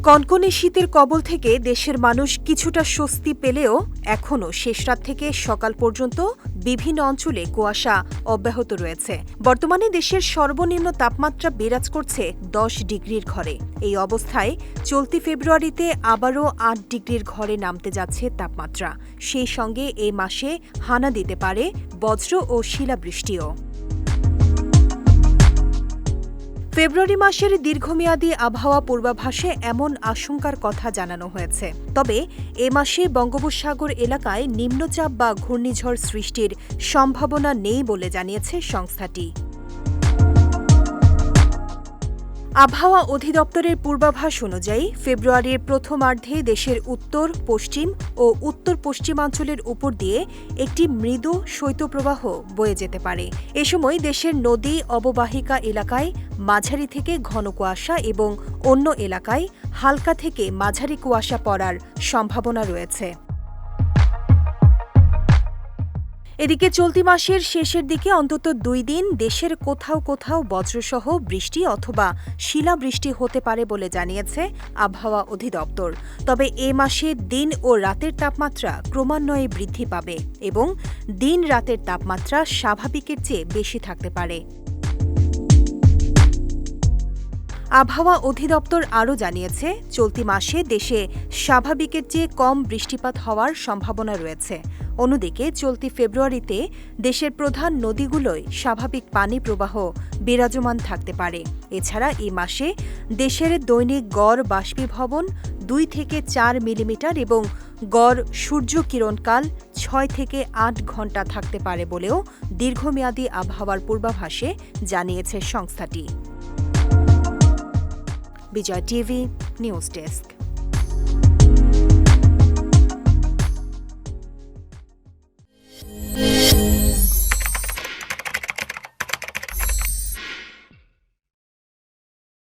কনকনে শীতের কবল থেকে দেশের মানুষ কিছুটা স্বস্তি পেলেও এখনও শেষরাত থেকে সকাল পর্যন্ত বিভিন্ন অঞ্চলে কুয়াশা অব্যাহত রয়েছে। বর্তমানে দেশের সর্বনিম্ন তাপমাত্রা বিরাজ করছে 10 ডিগ্রির ঘরে। এই অবস্থায় চলতি ফেব্রুয়ারিতে আবারও 8 ডিগ্রির ঘরে নামতে যাচ্ছে তাপমাত্রা। সেই সঙ্গে এ মাসে হানা দিতে পারে বজ্র ও শিলাবৃষ্টিও। ফেব্রুয়ারি মাসের দীর্ঘমেয়াদী আবহাওয়া পূর্বাভাসে এমন আশঙ্কার কথা জানানো হয়েছে। তবে এ মাসে বঙ্গোপসাগর এলাকায় নিম্নচাপ বা ঘূর্ণিঝড় সৃষ্টির সম্ভাবনা নেই বলে জানিয়েছে সংস্থাটি। আবহাওয়া অধিদপ্তরের পূর্বাভাস অনুযায়ী ফেব্রুয়ারির প্রথমার্ধে দেশের উত্তর পশ্চিম ও উত্তর পশ্চিমাঞ্চলের উপর দিয়ে একটি মৃদু শৈত্যপ্রবাহ বয়ে যেতে পারে। এ সময় দেশের নদী অববাহিকা এলাকায় মাঝারি থেকে ঘন কুয়াশা এবং অন্য এলাকায় হালকা থেকে মাঝারি কুয়াশা পড়ার সম্ভাবনা রয়েছে। এদিকে চলতি মাসের শেষের দিকে অন্তত 2 দিন দেশের কোথাও কোথাও বজ্রসহ বৃষ্টি অথবা শিলাবৃষ্টি হতে পারে বলে জানিয়েছে আবহাওয়া অধিদপ্তর। তবে এ মাসে দিন ও রাতের তাপমাত্রা ক্রমান্বয়ে বৃদ্ধি পাবে এবং দিন রাতের তাপমাত্রা স্বাভাবিকের চেয়ে বেশি থাকতে পারে। আবহাওয়া অধিদপ্তর আরও জানিয়েছে, চলতি মাসে দেশে স্বাভাবিকের চেয়ে কম বৃষ্টিপাত হওয়ার সম্ভাবনা রয়েছে। অন্যদিকে চলতি ফেব্রুয়ারিতে দেশের প্রধান নদীগুলোয় স্বাভাবিক পানি প্রবাহ বিরাজমান থাকতে পারে। এছাড়া এই মাসে দেশের দৈনিক গড় বাষ্পীভবন 2 থেকে 4 মিলিমিটার এবং গড় সূর্য কিরণকাল 6 থেকে 8 ঘণ্টা থাকতে পারে বলেও দীর্ঘমেয়াদী আবহাওয়ার পূর্বাভাসে জানিয়েছে সংস্থাটি। বিজয় টিভি নিউজ ডেস্ক।